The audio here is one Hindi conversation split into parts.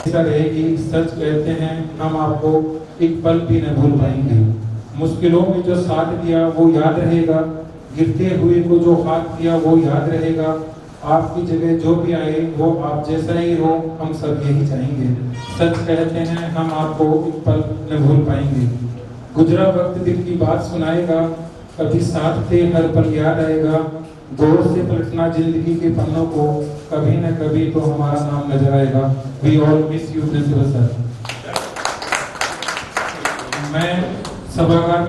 ऐसा रहेगी, सच कहते हैं हम आपको एक पल भी न भूल पाएंगे। मुश्किलों में जो साथ दिया वो याद रहेगा, गिरते हुए को जो हाथ दिया वो याद रहेगा। आपकी जगह जो भी आए वो आप जैसा ही हो, हम सब यही चाहेंगे। सच कहते हैं हम आपको एक पल न भूल पाएंगे। गुजरा वक्त दिल की बात सुनाएगा, कभी साथ थे हर पल याद आएगा। गौर से पलटना जिंदगी के पन्नों को, कभी न कभी तो हमारा नाम नजर आएगा। We all miss you principal sir. मैं सभागार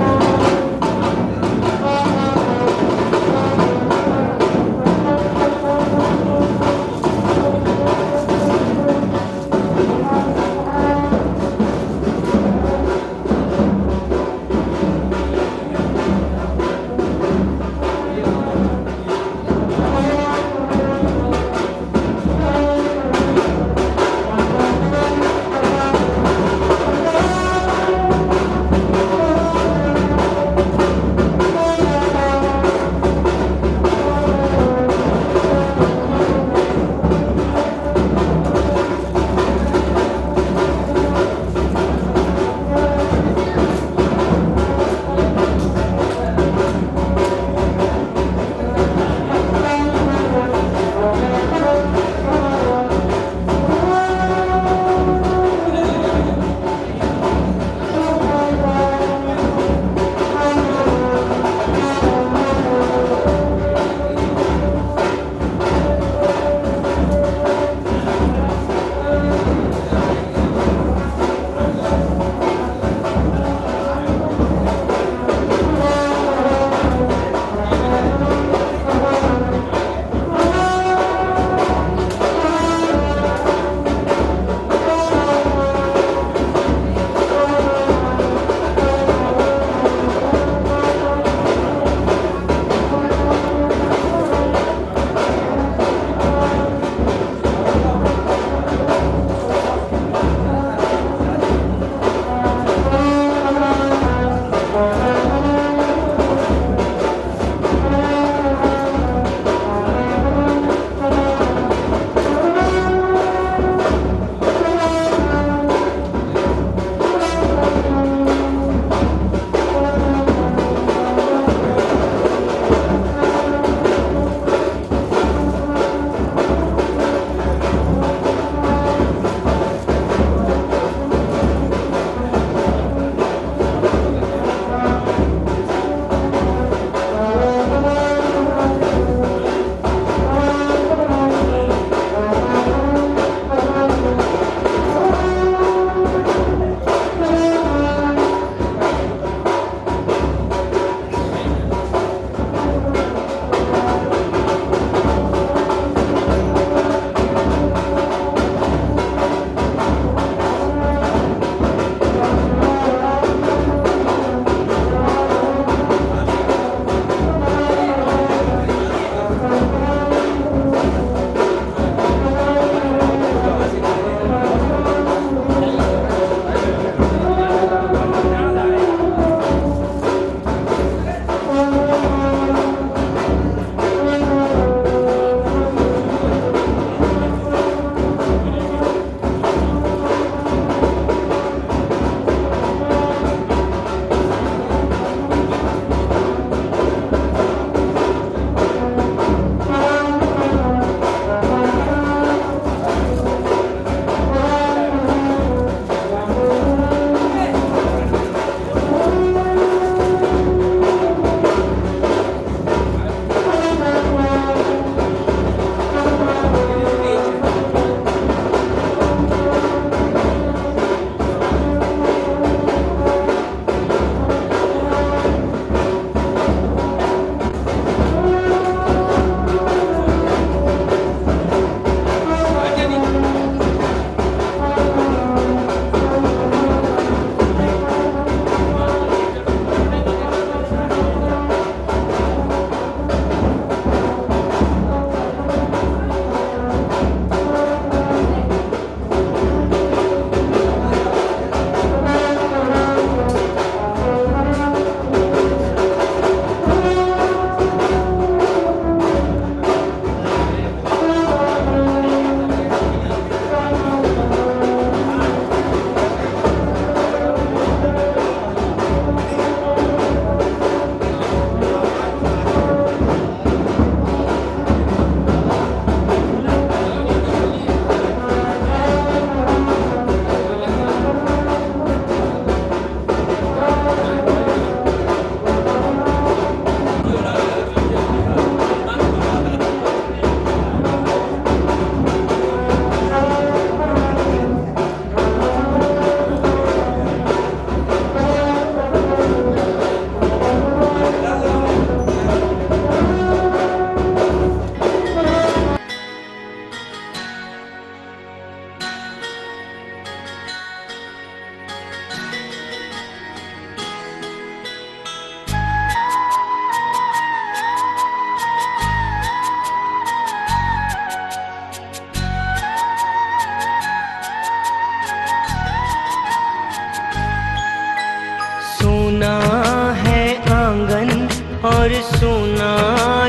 और सुना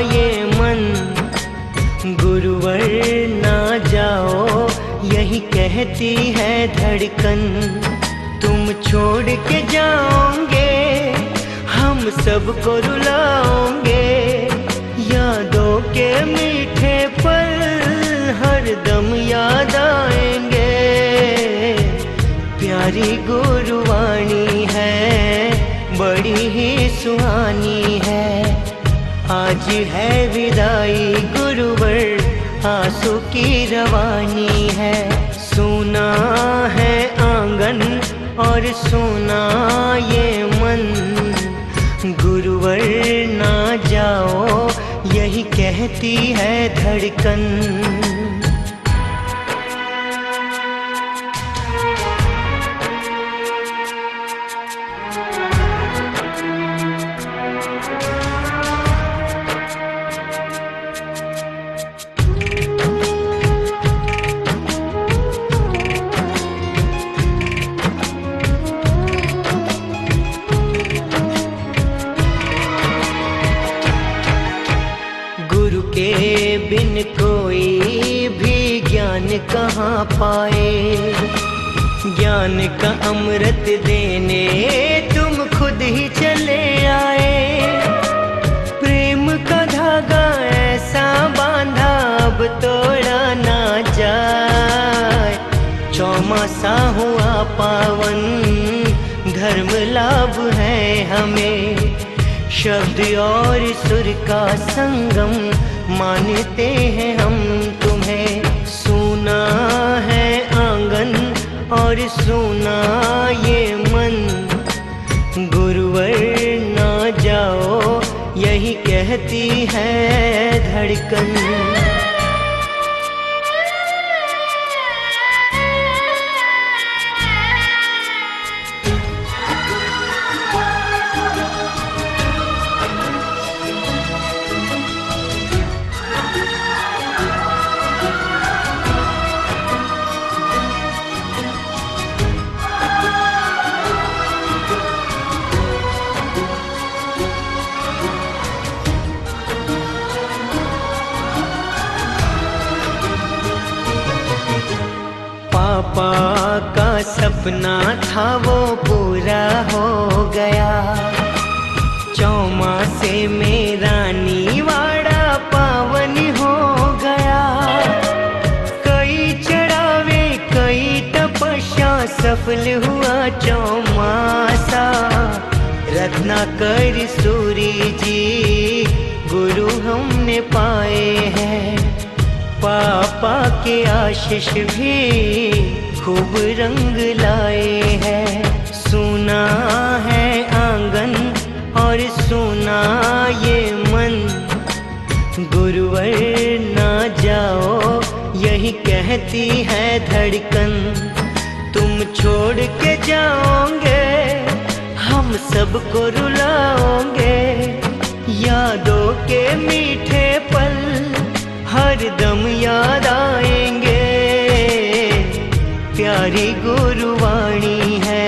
ये मन, गुरुवर ना जाओ यही कहती है धड़कन। तुम छोड़ के जाओगे हम सबको रुलाओगे, यादों के मीठे पल हरदम याद आएंगे। प्यारी गुरुवाणी है बड़ी ही सुहानी है, आज है विदाई गुरुवर आंसू की रवानी है। सुना है आंगन और सुना ये मन, गुरुवर ना जाओ यही कहती है धड़कन। गुरु के बिन कोई भी ज्ञान कहाँ पाए, ज्ञान का अमृत देने तुम खुद ही चले आए। प्रेम का धागा ऐसा बांधा अब तोड़ा ना जाए, चौमासा हुआ पावन धर्म लाभ है हमें। शब्द और सुर का संगम मानते हैं हम तुम्हें। सुना है आंगन और सुना ये मन, गुरुवर ना जाओ यही कहती है धड़कन। पापा का सपना था वो पूरा हो गया, चौमासे में रानीवाड़ा पावन हो गया। कई चढ़ावे कई तपस्या सफल हुआ चौमासा। रत्नाकर सूरी जी गुरु हमने पाए हैं, पापा के आशीष भी खूब रंग लाए हैं। सुना है आंगन और सुना ये मन, गुरुवर ना जाओ यही कहती है धड़कन। तुम छोड़ के जाओगे हम सबको रुलाओगे, यादों के मीठे पल हरदम याद आएंगे। प्यारी गुरुवाणी है।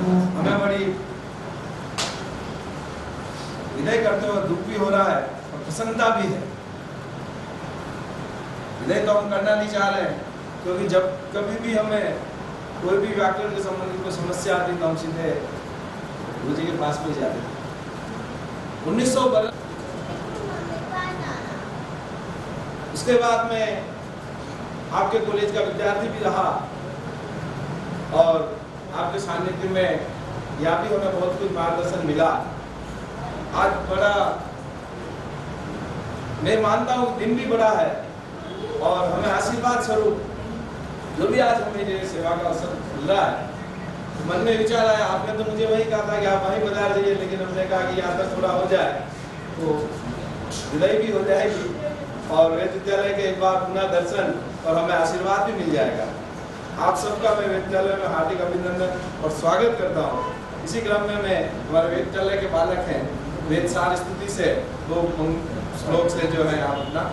हमें बड़ी विदाई करते हुए दुख भी हो रहा है और प्रसन्नता भी है। विदाई तो हम करना नहीं चाह रहे हैं, क्योंकि जब कभी भी हमें कोई भी व्याकरण के संबंधित कोई समस्या आती तो हम सीधे गुरु जी के पास में जाते थे। 1900 उसके बाद में आपके कॉलेज का विद्यार्थी भी रहा और आपके सानिध्य में यहाँ भी हमें बहुत कुछ मार्गदर्शन मिला। आज बड़ा मैं मानता हूँ दिन भी बड़ा है और हमें आशीर्वाद स्वरूप जो भी आज हमें ये सेवा का अवसर मिल रहा है, तो मन में विचार आया। आपने तो मुझे वही कहा था कि आप वहीं बता जाइए, लेकिन हमने कहा कि यात्रा थोड़ा हो जाए तो विदाई भी हो जाएगी और वेद विद्यालय के एक बार पुनः दर्शन और हमें आशीर्वाद भी मिल जाएगा। आप सबका मैं वेद विद्यालय में हार्दिक अभिनंदन और स्वागत करता हूँ। इसी क्रम में मैं हमारे वेद विद्यालय के बालक हैं, वेद सार स्तुति से 2 श्लोक से जो है आप अपना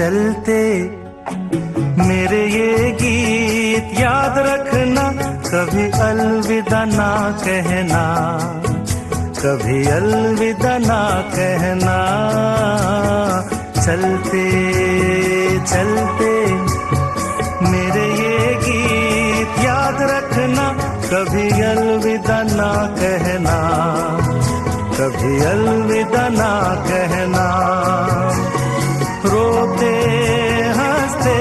चलते मेरे ये गीत याद रखना, कभी अलविदा ना कहना, कभी अलविदा ना कहना। चलते चलते मेरे ये गीत याद रखना, कभी अलविदा ना कहना, कभी अलविदा ना कहना। रोते हंसते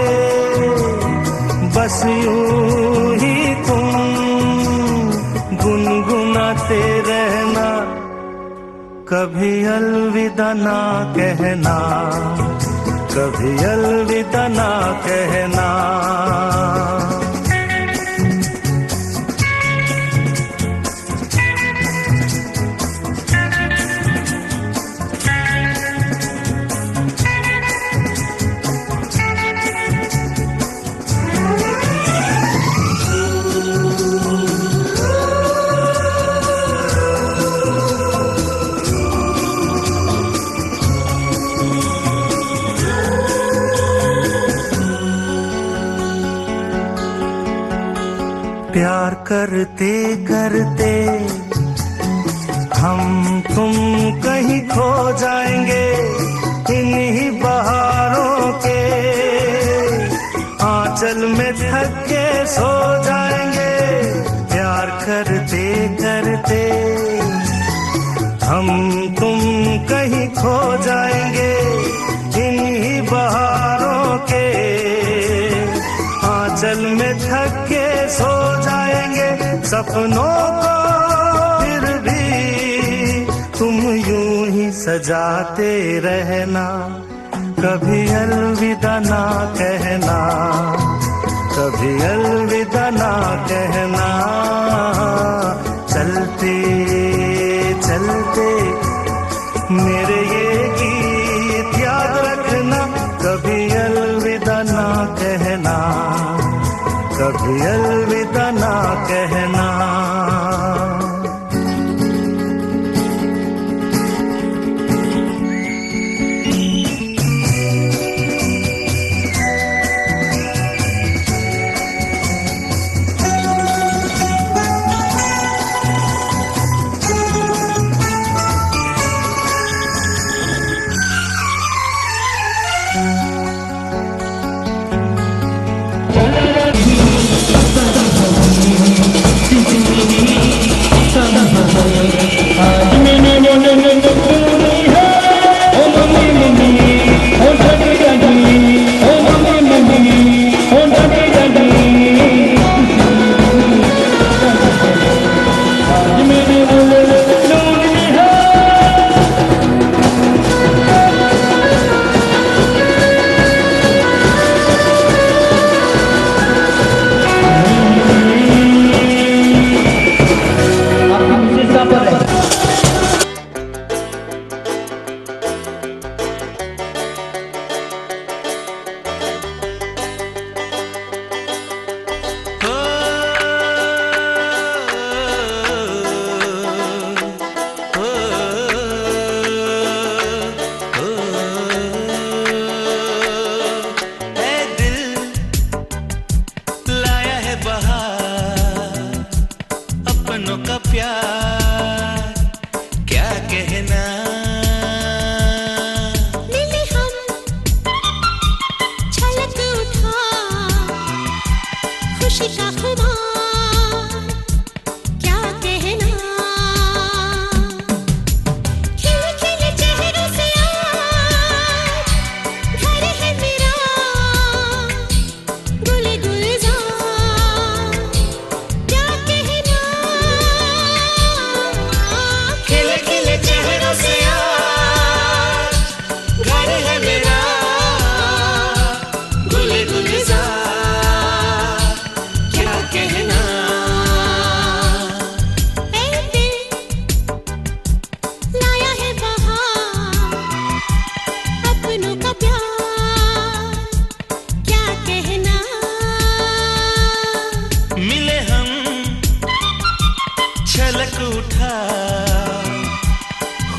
बस यूं ही तुम गुनगुनाते रहना, कभी अलविदा ना कहना, कभी अलविदा ना कहना। प्यार करते करते हम तुम कहीं खो जाएंगे, इन्हीं बहारों के आंचल में थक के सो जाएंगे। प्यार करते करते हम तुम कहीं खो जाएंगे, इन्हीं बहारों के आंचल में थक के सो जाएंगे। सपनों को फिर भी तुम यूं ही सजाते रहना, कभी अलविदा ना कहना, कभी अलविदा ना कहना। चलते चलते मेरे ये गीत याद रखना, कभी अलविदा ना कहना, कभी अलविदा ना कहना।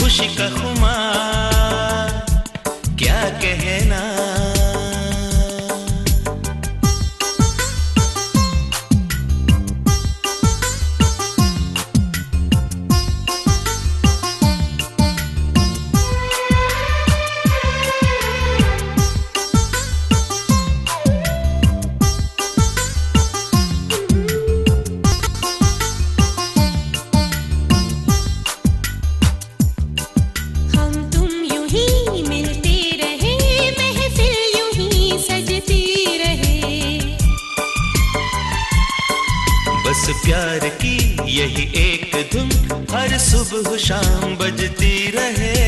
खुशी का खुमार क्या कहना। प्यार की यही एक धुन हर सुबह शाम बजती रहे।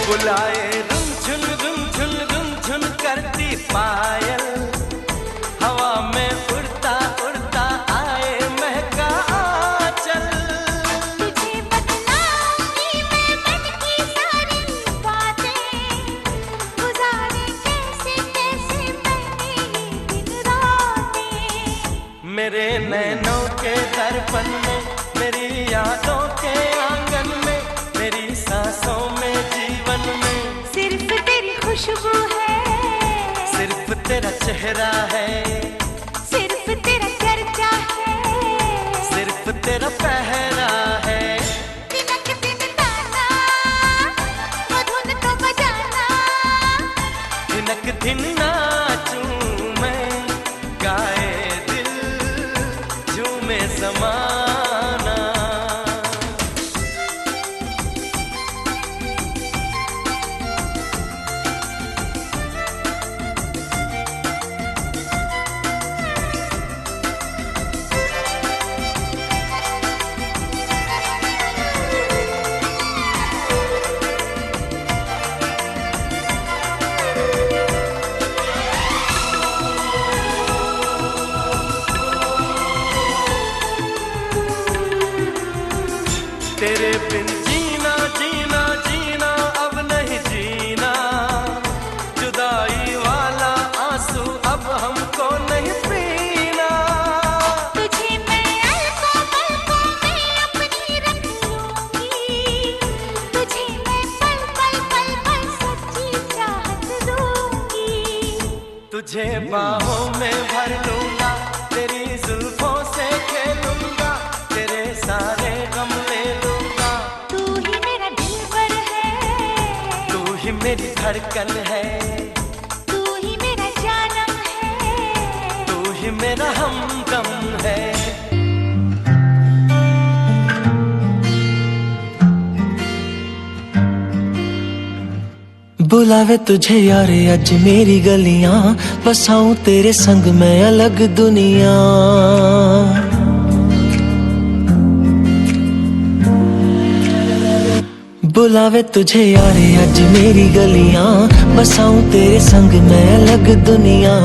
बुलाए रुन झुन करती पायल, हवा में उड़ता उड़ता आए महका आंचल। तुझे बतलाऊंगी मैं मन की सारी बातें, गुजारे कैसे कैसे मैंने ये दिन रातें। मेरे नैनों के दर्पण में, मेरी यादों के आंगन में, मेरी सांसों में, जीवन में सिर्फ तेरी खुशबू है, सिर्फ तेरा चेहरा है, सिर्फ तेरा चर्चा है, सिर्फ तेरा पहरा है। दिनक दिन ताना वो धुन तो बजाना, दिनक दिन नाचूं मैं, गाए दिल झूमे ज़माना। तेरे बिन जीना जीना जीना अब नहीं जीना, जुदाई वाला आंसू अब हमको नहीं पीना। तुझे मैं अलकों पलकों में अपनी रख लूंगी, तुझे मैं पल पल पल पल सच्ची चाहत दूंगी। तुझे बाहों में भर लूंगा, तेरी जुल्फों से खेलूंगा, तेरे सारे गम ले लूंगा। तू ही मेरा दिलबर है, तू ही मेरी धड़कन है, तू ही मेरा जानम है, तू ही मेरा हमदम है। बुलावे तुझे यारे अज मेरी गलियां, बसाऊं तेरे संग मैं अलग दुनिया। बुलावे तुझे यारे अज मेरी गलियां, बसाऊं तेरे संग मैं अलग दुनिया।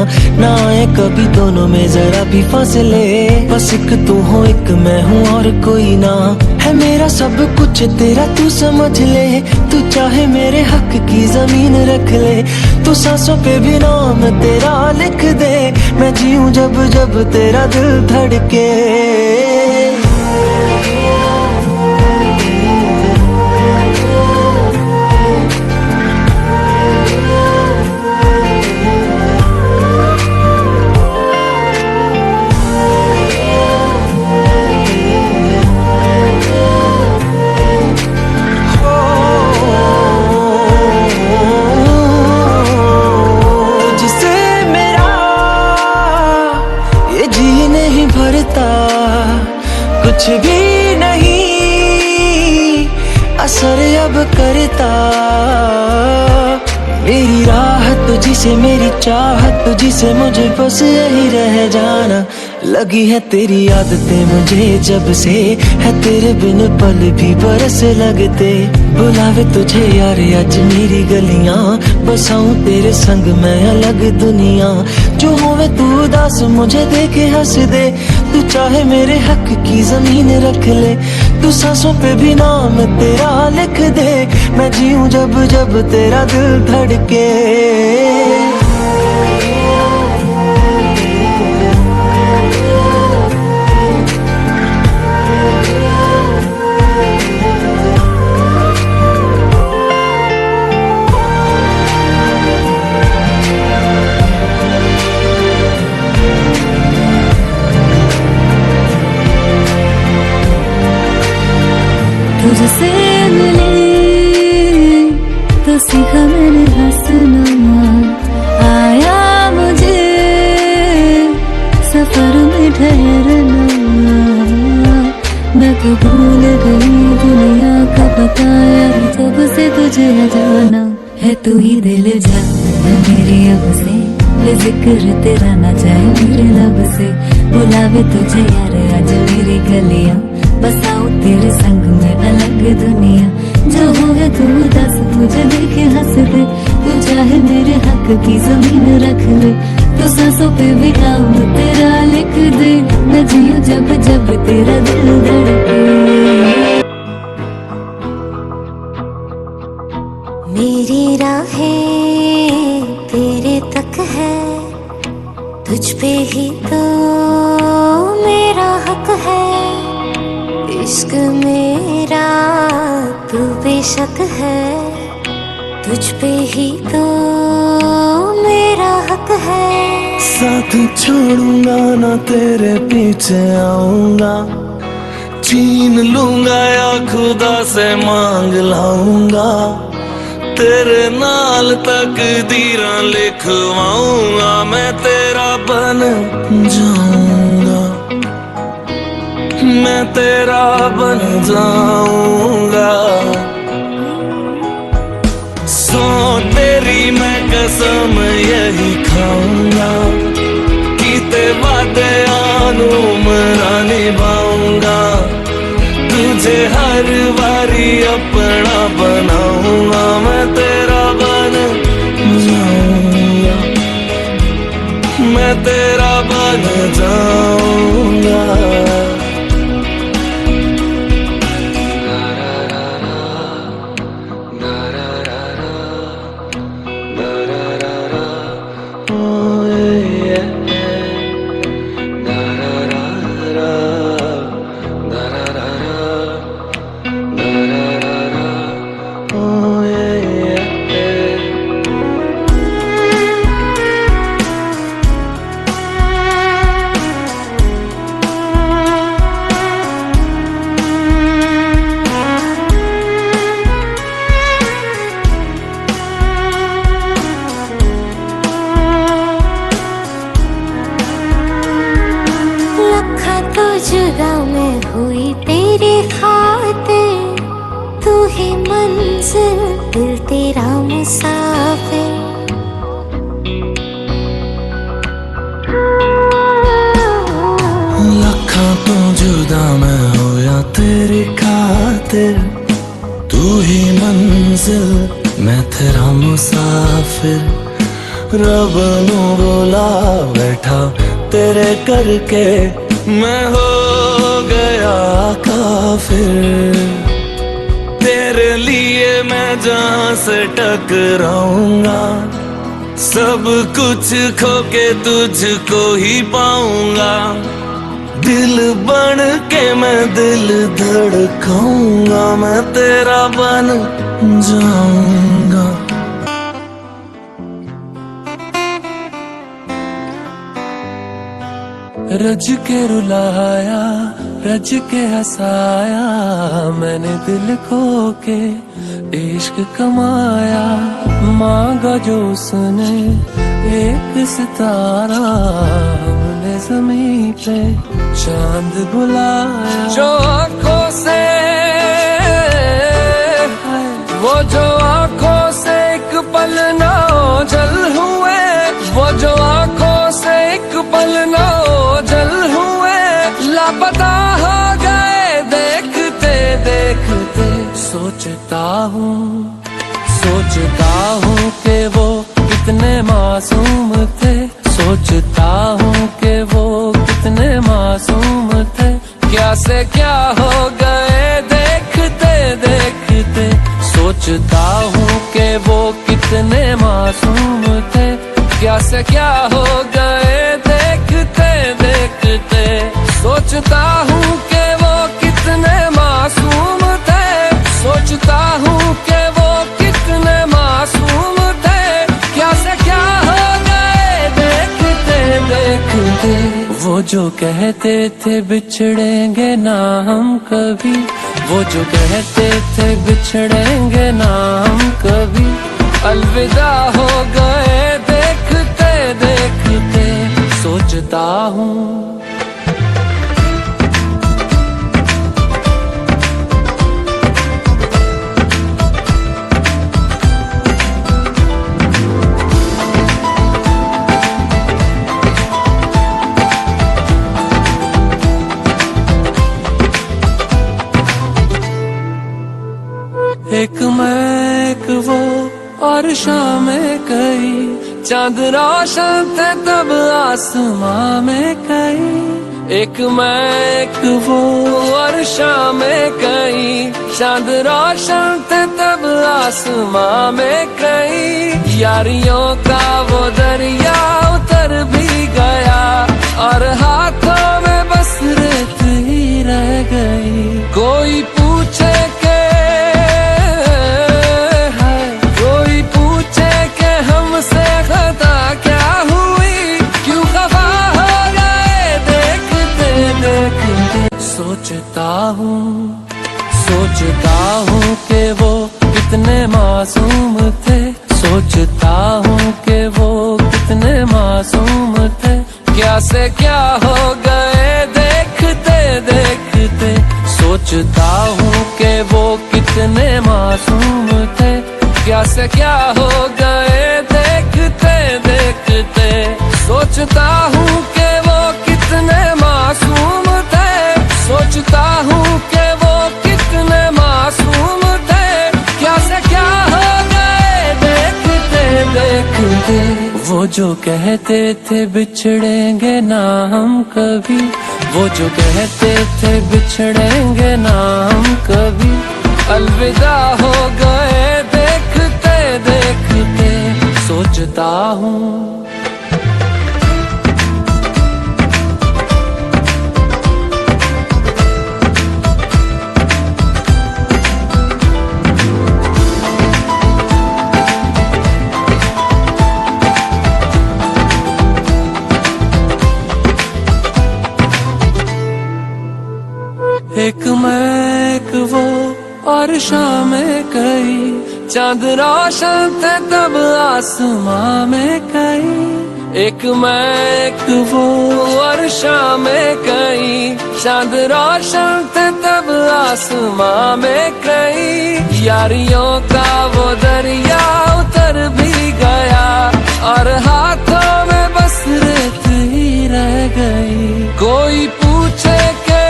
ना आए कभी दोनों में जरा भी फासले, बस एक तू हो एक मैं हूँ और कोई ना। है मेरा सब कुछ तेरा तू समझ ले, तू चाहे मेरे हक की जमीन रख ले। तू सांसों पे भी नाम तेरा लिख दे, मैं जीऊं जब जब तेरा दिल धड़के। कुछ भी नहीं असर अब करता, मेरी राह तुझी से मेरी चाहत तुझी से, मुझे बस यही रह जाना। लगी है तेरी आदतें मुझे जब से, है तेरे बिन पल भी बरस लगते। बुलावे तुझे यार आज मेरी गलियां, बसाऊं तेरे संग मैं अलग दुनिया। जो होवे तू उदास मुझे देखे हंस दे, तू चाहे मेरे हक की जमीन रख ले। तू सांसों पे भी नाम तेरा लिख दे, मैं जीऊं जब जब तेरा दिल धड़के। तुझसे मिले तो सीखा मैंने हंसना, आया मुझे सफर में ठहरना। मैं तो भूल गई दुनिया का बताया, जब से तुझे जाना है तू ही दिल जा मेरे अब से, जिक्र तेरा ना जाए मेरे लब से। बुलावे तुझे यार आज मेरी गलियां, बसाऊं तेरे संग में अलग दुनिया। जो होगा तू दस मुझे देखे हंस दे, तू चाहे मेरे हक की जमीन रख ले। तू सांसों पे भी नाम तेरा लिख दे, मैं जीऊं जब जब तेरा दिल धड़के। मेरी राहें तेरे तक है, तुझ पे ही तो मेरा हक है। इश्क मेरा तू बेशक है, तुझ पे ही तो मेरा हक है। साथ छोड़ूंगा ना तेरे पीछे आऊंगा, छीन लूंगा या खुदा से मांग लाऊंगा। तेरे नाल तकदीरां लिखवाऊंगा, मैं तेरा बन जाऊंगा, मैं तेरा बन जाऊंगा। सो तेरी मैं कसम यही खाऊंगा, कीते वादे आनुमरा निभाऊंगा। तुझे हर बारी अपना बनाऊंगा, मैं तेरा बन जाऊंगा, मैं तेरा बन जाऊंगा। तो जुदा मैं हो या तेरी खातिर, तू ही मंजिल मैं तेरा मुसाफिर। रब नू बोला बैठा तेरे करके, मैं हो गया काफिर। तेरे लिए मैं जहां से टकराऊंगा, सब कुछ खो के तुझको ही पाऊंगा। दिल बन के मैं दिल धड़काऊंगा, मैं तेरा बन जाऊंगा। रज के रुलाया, रज के हंसाया, मैंने दिल खो के इश्क कमाया। मांगा जो उसने एक सितारा, हमने ज़मीं पे चांद बुलाया। जो आँखों से वो जो आँखों से एक पल ना ओझल हुए, वो जो आँखों से एक पल ना ओझल हुए, लापता हो गए देखते देखते। सोचता हूँ कि वो कितने मासूम थे, सोचता हूँ कि वो कितने मासूम थे। क्या से क्या हो गए देखते देखते। सोचता हूँ कि वो कितने मासूम थे, क्या से क्या हो गए देखते देखते। सोचता हूँ कि वो कितने मासूम थे, सोचता हूँ कि वो कितने मासूम थे। क्या से क्या हो गए देखते देखते। वो जो कहते थे बिछड़ेंगे ना हम कभी, वो जो कहते थे बिछड़ेंगे ना हम कभी, अलविदा हो गए देखते देखते। सोचता हूँ एक मैं एक वो और शामें कई, चांद रोशन थे तब आसमां में कई। एक मैं एक वो और शामें कई, चांद रोशन थे तब आसमां में कई। यारियों का वो दरिया उतर भी गया, और हाथों में बस रेत ही रह गई। कोई पूछे के हमसे खता क्या हुई, क्यों खफा हो गए देखते देखते। सोचता हूँ कि वो कितने मासूम थे, सोचता हूँ कि वो कितने मासूम थे। क्या से क्या हो गए देखते देखते। सोचता हूँ कि वो कितने मासूम थे, क्या से क्या हो गए देखते देखते। सोचता हूँ कि वो कितने मासूम थे, सोचता हूँ कि वो कितने मासूम थे। क्या से क्या हो गए देखते देखते। वो जो कहते थे बिछड़ेंगे ना हम कभी, वो जो कहते थे बिछड़ेंगे ना हम कभी, अलविदा हो गए देखते देखते। सोचता हूँ एक मैं एक वो और शामें कई, चांद रोशन थे तब आसमां में कई। एक मैं एक वो और शामें कई, चांद रोशन थे तब आसमां में कई। यारियों का वो दरिया उतर भी गया, और हाथों में बस रेत ही रह गई। कोई पूछे के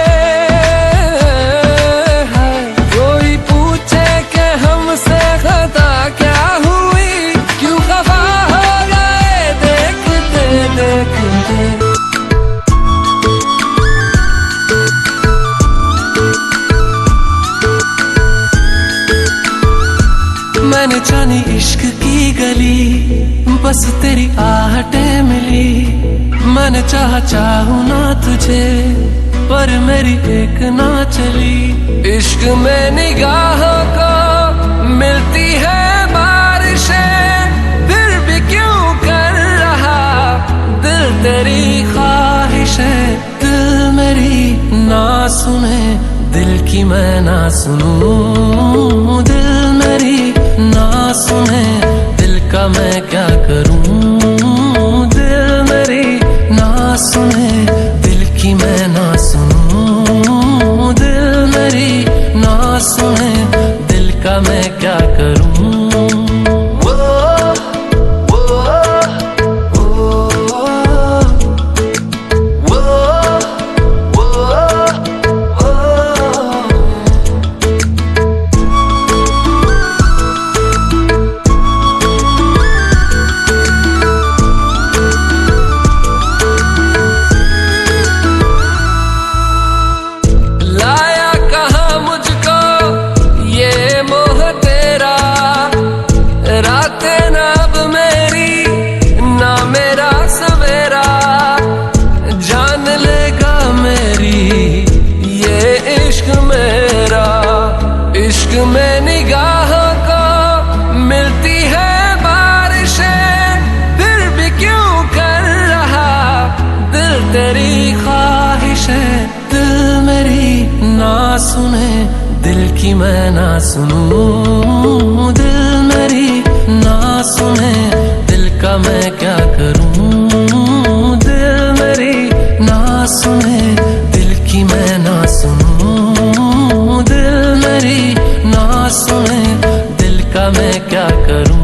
बस तेरी आहटें मिली। मैंने चाहूं ना तुझे पर मेरी एक ना चली। इश्क में निगाहों को मिलती है बारिशें, फिर भी क्यों कर रहा दिल तेरी ख्वाहिशें। दिल मेरी ना सुने दिल की मैं ना सुनूं। दिल मेरी ना सुने दिल का मैं क्या करूं। दिल मेरी ना सुने दिल की मैं ना सुनूं। दिल मेरी ना सुने दिल का मैं क्या करूं। इश्क में निगाहों को मिलती है बारिशें, फिर भी क्यों कर रहा दिल तेरी ख्वाहिशें। दिल मेरी ना सुने दिल की मैं ना सुनूं। दिल मेरी ना सुने दिल का मैं क्या करूं। दिल मेरी ना सुने दिल की मैं ना सुनूं। दिल मेरी ना सुने दिल का मैं क्या करूं।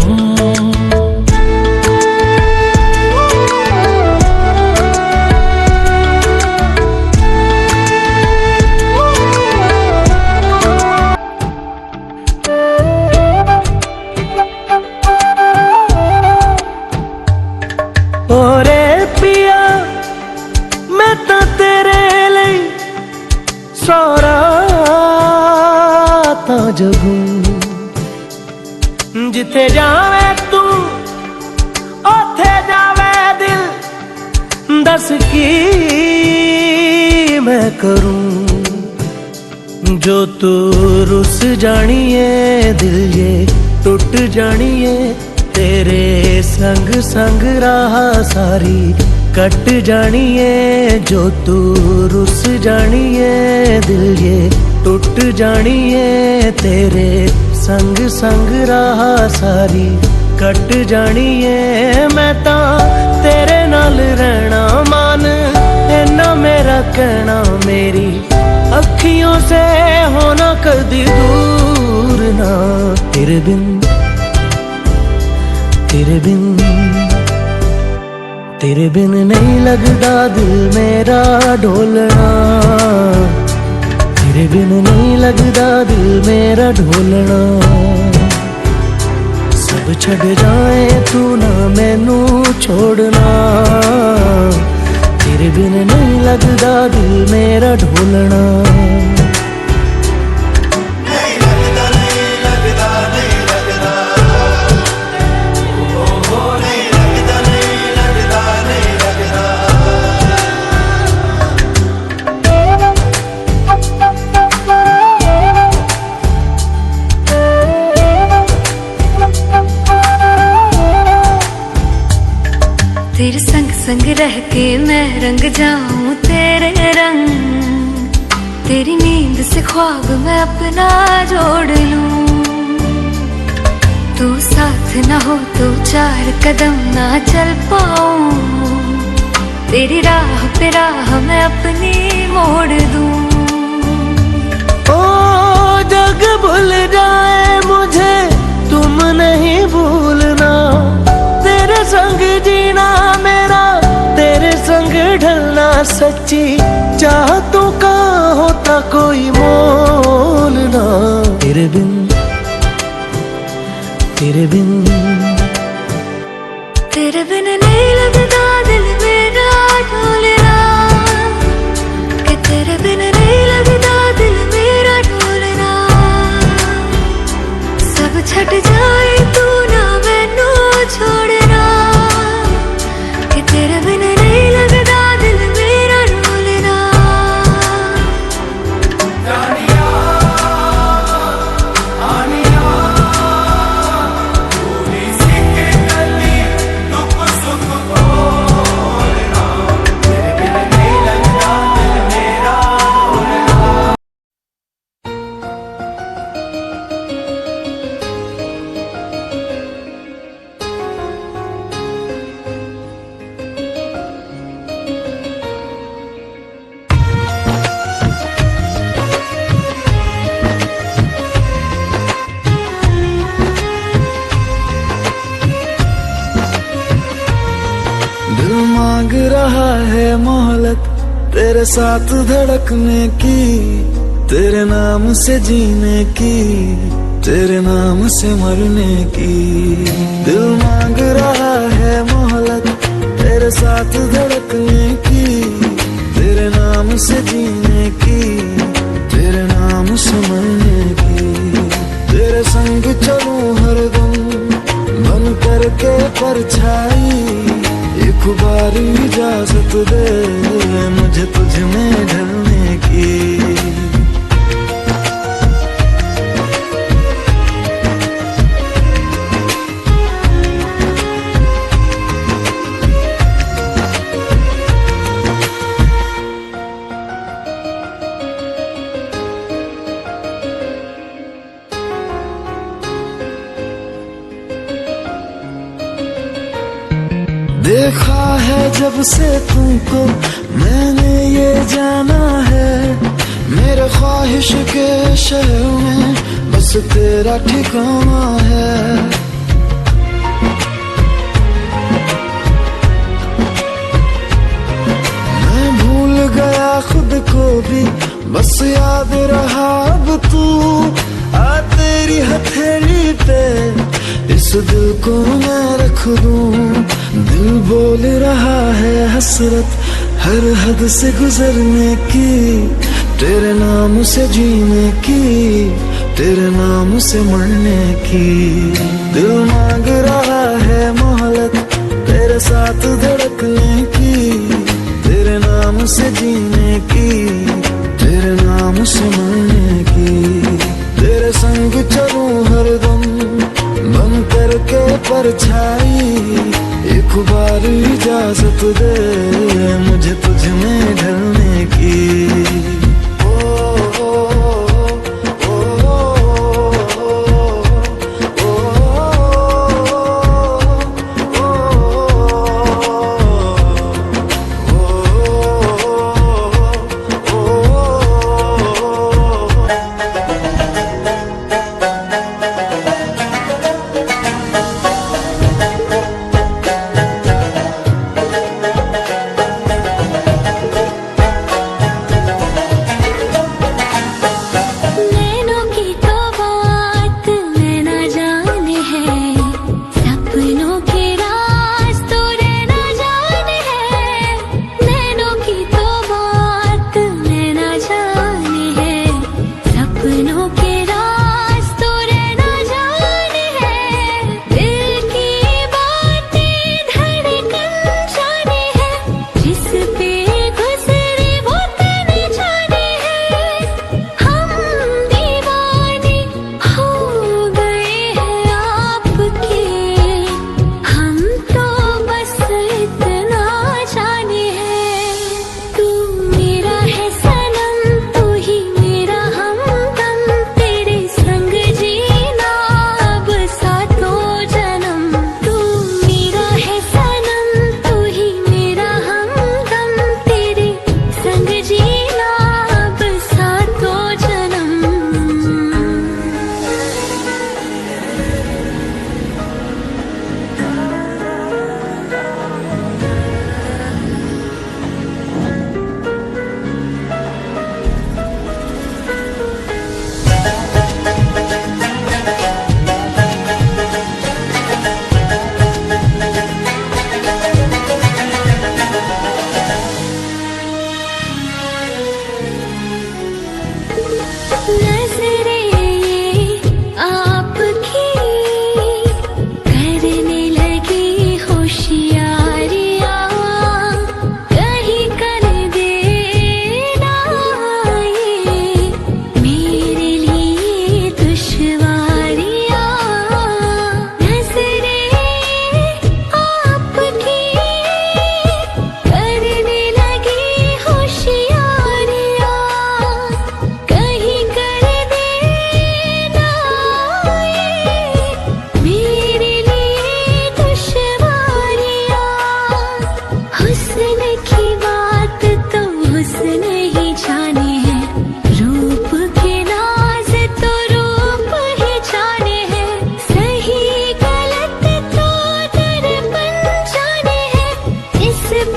ओरे पिया मैं तो तेरे लिए सारा ता जगूं। जिथे जावे तू ओथे जावे दिल, दस की मैं करूं। जो तू रुस जानिए दिल ये टूट जानिए, तेरे संग संग राह सारी कट जानिए। जो तू रुस जानिए दिल ये टूट जानिए, तेरे संग संग राह सारी कट जानिए। मैं ता तेरे नाल रहना मान इन्ना मेरा कहना, मेरी अखियों से होना कदी दूर ना। तेरे बिन तेरे बिन तेरे बिन नहीं लगदा दिल मेरा ढोलना। तेरे बिन नहीं लगदा दिल मेरा ढोलना। सब छड़ जाए तू ना मैनू छोड़ना। तेरे बिन नहीं लगदा दिल मेरा ढोलना। तेरे संग संग रह के मैं रंग जाऊं तेरे रंग। तेरी नींद से ख्वाब मैं अपना जोड़ लूं। तू साथ ना हो तो चार कदम ना चल पाऊं। तेरी राह पे राह मैं अपनी मोड़ दूं। ओ जग भूल जाए मुझे तुम नहीं भूलना। तेरे संग जीना मेरा तेरे संग ढलना। सच्ची चाहतों का होता कोई मोल ना। तेरे बिन तेरे बिन तेरे बिन नहीं लगता दिल मेरा ढोलना। कि तेरे बिन नहीं लगता दिल मेरा ढोलना। सब छट जाए तू ना मैनू छोड़ना। साथ धड़कने की, तेरे नाम से जीने की, तेरे नाम से मरने की। दिल मांग रहा है मोहलत तेरे साथ धड़कने की, तेरे नाम से जीने की, तेरे नाम से मरने की। तेरे संग चलूं हरदम बन करके परछाई, एक बार इजाजत दे मुझे तुझ में ढलने की। देखा है जब से तुमको मैंने ये जाना है, मेरे ख्वाहिश के शहर में बस तेरा ठिकाना है। मैं भूल गया खुद को भी बस याद रहा अब तू। आ तेरी हथेली पे इस दिल को मैं रख दूं, दिल बोल रहा है हसरत हर हद से गुजरने की, तेरे नाम से जीने की, तेरे नाम से मरने की। दिल मांग रहा है मोहलत तेरे साथ धड़कने की, तेरे नाम से जीने की, तेरे नाम से मरने की। तेरे संग चलूं हरदम बन करके परछाई, एक बार इजाजत दे मुझे तुझ में ढलने की।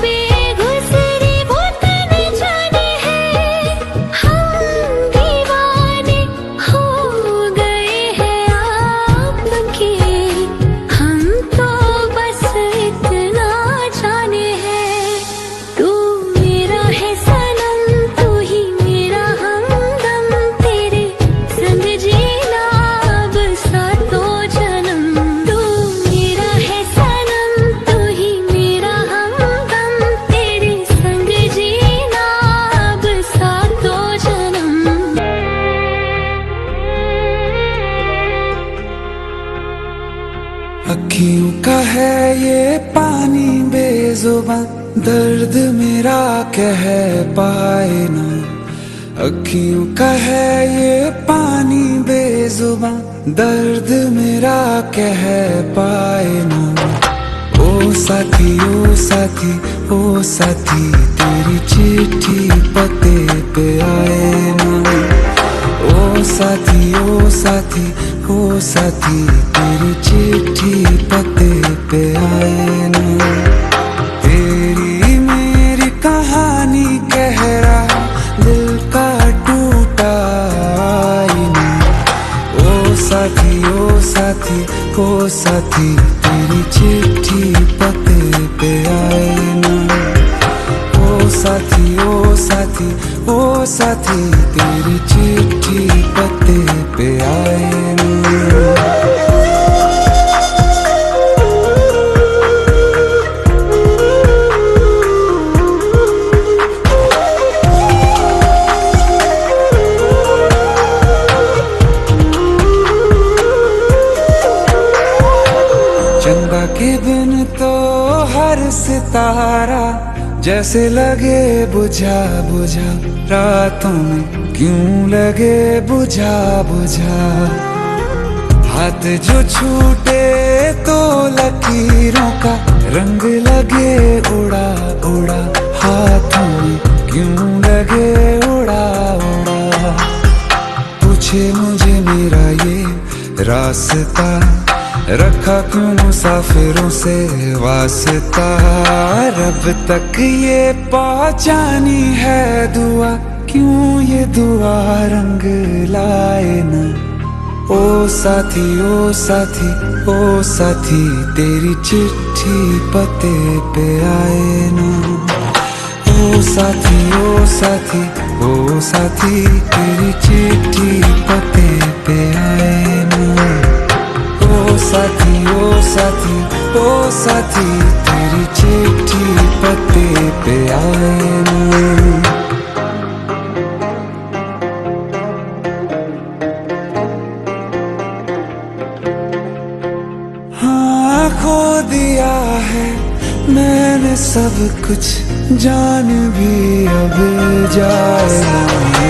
पे गुजरी वो तन जाने बेजुबां दर्द मेरा कह पाए ना, अखियों का है ये पानी बेजुबां दर्द मेरा कह पाए ना। ओ साथी ओ साथी ओ साथी तेरी चिट्ठी पते पे आए ना। ओ साथी ओ साथी ओ साथी तेरी चिट्ठी पते पे आए ना। तेरी मेरी कहानी कह रहा दिल का टूटा आईना। ओ साथी ओ साथी ओ साथी तेरी चिट्ठी पते पे आए ना। ओ साथी ओ साथी ओ साथी तेरी चिट्ठी पते पे आए ना। चंदा के बिन तो हर सितारा जैसे लगे बुझा बुझा, रातों में क्यों लगे बुझा बुझा। हाथ जो छूटे तो लकीरों का रंग लगे उड़ा उड़ा, हाथों में क्यों लगे उड़ा उड़ा। पूछे मुझे मेरा ये रास्ता रखा क्यों मुसाफिरों से वास्ता। रब तक ये पहुंचानी है दुआ, क्यों ये दुआ रंग लाए ना। ओ साथी ओ साथी ओ साथी तेरी चिट्ठी पते पे आए ना। ओ साथी ओ साथी ओ साथी तेरी चिट्ठी पते पे आए ना। ओ साथी ओ साथी ओ साथी तेरी चिट्ठी पते पे आए ना। हाँ खो दिया है मैंने सब कुछ, जान भी अब जाए ना।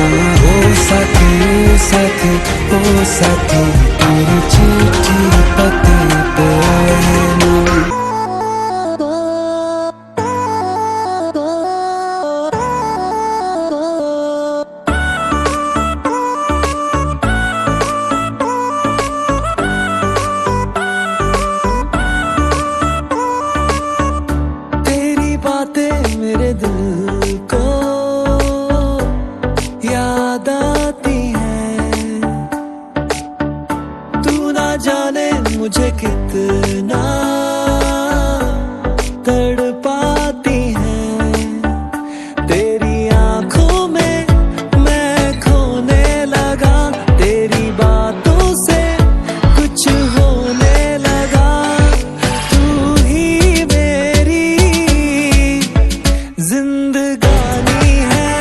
ओ साथी ओ साथी ओ साथी तेरी चिट्ठी पते पे आए ना। तेरी बातें मेरे दिल को याद आती हैं, तू ना जाने मुझे कितना तड़पाती हैं। तेरी आंखों में मैं खोने लगा, तेरी बातों से कुछ होने लगा। तू ही मेरी जिंदगानी है,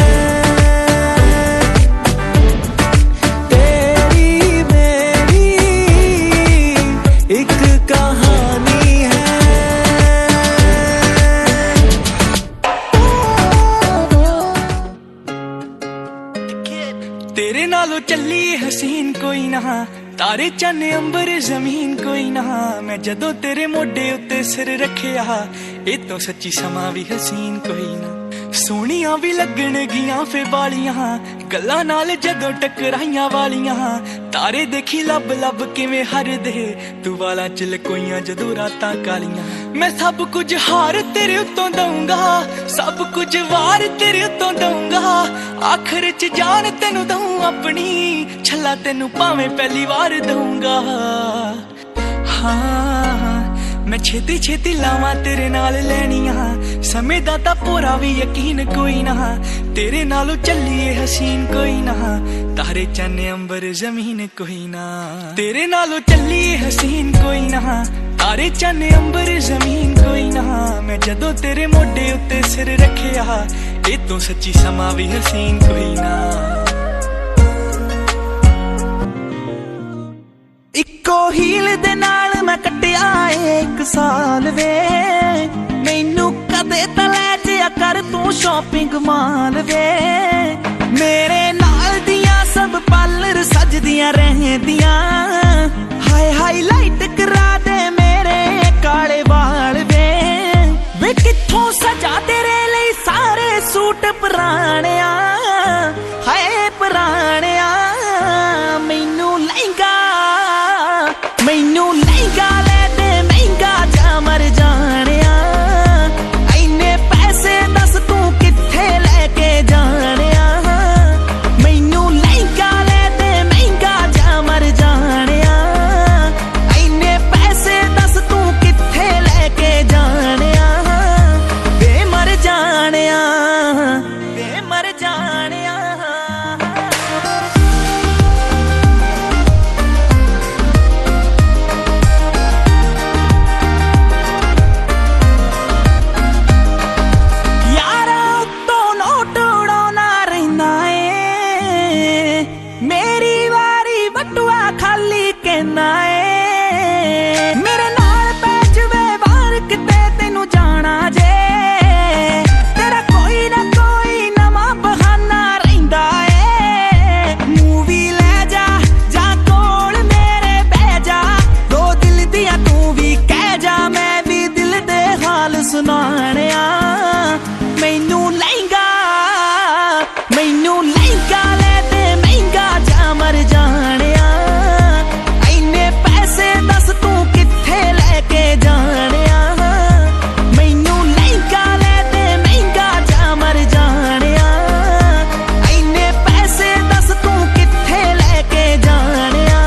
तेरी मेरी एक कहानी है। तेरे नालों चली हसीन कोई ना, तारे चन्ने अंबर जमीन कोई ना। मैं जदों तेरे मोढे उत्ते सिर रखिया, ए तो सच्ची समा भी हसीन कोई ना। सोहणियां भी लगण गियां फे बालियां, गल्लां नाल जदों टकराइयां वालियां। तारे देखी लब लब किवें हरदे, तू वाला च लकोइयां जदों रातां कालियां। मैं सब कुछ हार तेरे उत्तों दूंगा, सब कुछ वार तेरे उत्तों दूंगा। आखिर च जान तेनू दूं अपनी, छल्ला तेनू भावें पहली वार दूंगा। हाँ मैं छेती छेती लावां तेरे नाल लैनियां, समय दा तां पूरा भी यकीन कोई ना। तेरे नालों चलिए हसीन कोई ना, तारे चन्ने अंबर जमीन कोई ना। तेरे नालों चलिए हसीन कोई ना, तारे चन्ने अंबर जमीन कोई ना। मैं जदों तेरे मोढे उत्ते सिर रखिया, ए तो सच्ची समा भी हसीन कोई ना। इक्को हील दे नाल मैं कट्टिया एक साल वे, मैनू कद दे तले जिया कर तू शॉपिंग माल वे मेरे नाल दियां सब पार्लर सजदियां रहंदियां हाय हाईलाइट करा दे मेरे काले वाल वे कित्थों सजा तेरे लिए सारे सूट पुराणिया हाय पुराणिया मैनू लहंगा ले दे महंगा जा मर जानिया इन्ने पैसे दस तू कित्थे लेके जानिया मैनू लहंगा ले दे महंगा जा मर जानिया इन्ने पैसे दस तू कित्थे लेके जानिया वे मर जानिया वे मर जानिया मेरे नाल पै जवे वार किते तेनू जाना जे तेरा कोई ना कोई नवा बहाना रहिंदा ए मूवी ले जा कोल मेरे बह जा दो दिल दिया तू भी कह जा मैं भी दिल दे हाल सुनाणिया मैनू लहंगा ले दे महंगा जा मर जानिया तू कित्थे लेके जानिया मैनू लहंगा ले दे महंगा जा मर जानिया इन्ने पैसे दस तू कित्थे लेके जानिया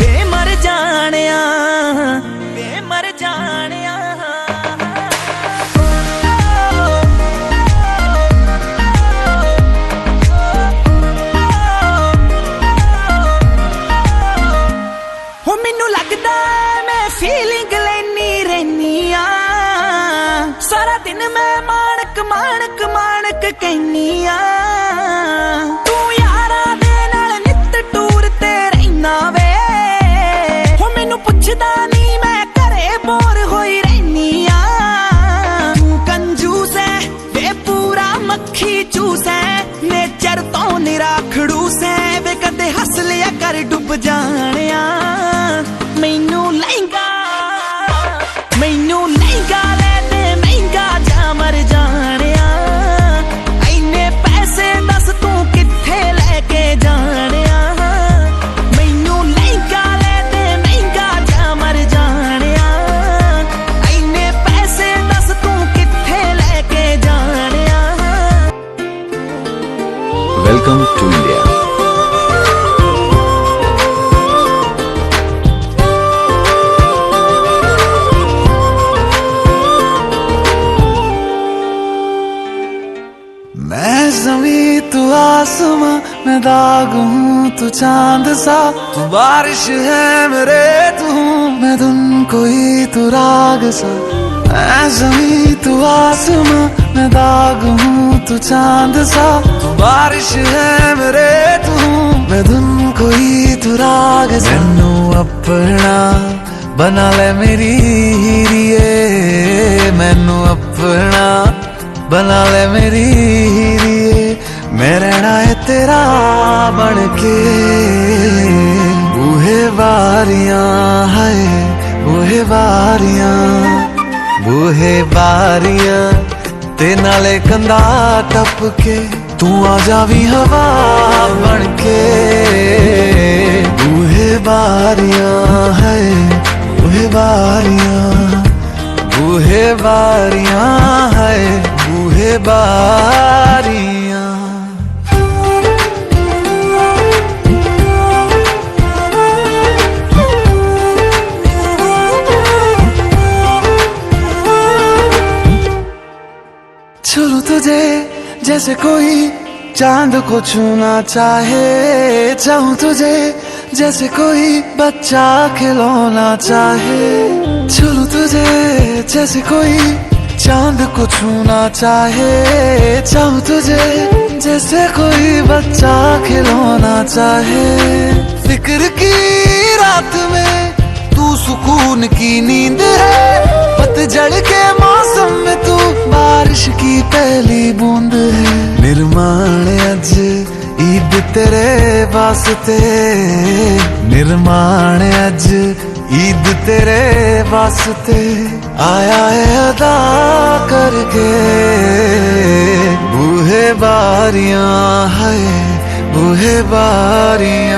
वे मर जानिया वे मर जानिया हो मैनू लगदा मैं फीलिंग लेनी रहनी आ सारा दिन मैं माणक कहनी आ तू यारा दे नाल नित टूर ते रहना वे हो मैनू पुछदा नहीं मैं घरे बोर होई रहनी आ तू कंजूस है वे पूरा मक्खी चूस है नेचर तो निरा खड़ूस है वे कदे हंस लिया कर डुब जानिया मैनू लहंगा ले दे महंगा जा मर जानिया इन्ने पैसे दस तू कित्थे लेके जानिया मैनू लहंगा ले दे महंगा जा मर जानिया इन्ने पैसे दस तू कित्थे लेके जानिया वेलकम टू इंडिया मैं ज़मीं तू आसमां मैं दाग हूँ तू चांद सा तू बारिश है मेरे तू मैं धुन कोई तू राग सा मैं ज़मीं तू आसमां मैं दाग हूँ तू चांद सा तू बारिश है मेरे तू मैं धुन कोई तू राग सा मैनू अपना बना ले मेरी हीरिए मैनू अपना बना ले मेरी हीरिए मैं रहना है तेरा बन के बूहे बारियां है बूहे बारियां ते नाले कंधा टप के तू आ जावी हवा बन के बूहे बारियां है बूहे बारियां है बूहे बारियां छू तुझे जैसे कोई चांद को छूना चाहे चाहूं तुझे जैसे कोई बच्चा खिलौना चाहे छू तुझे जैसे कोई चांद को छूना चाहे चाहूं तुझे जैसे कोई बच्चा खिलौना चाहे फिक्र की रात में तू सुकून की नींद है पतझड़ के मौसम में तू बारिश की पहली बूंद है। निर्माण अज ईद तेरे वास्ते, निर्माण अज ईद तेरे वास्ते। आया है अदा करके बूहे बारियां है, बूहे बारियां।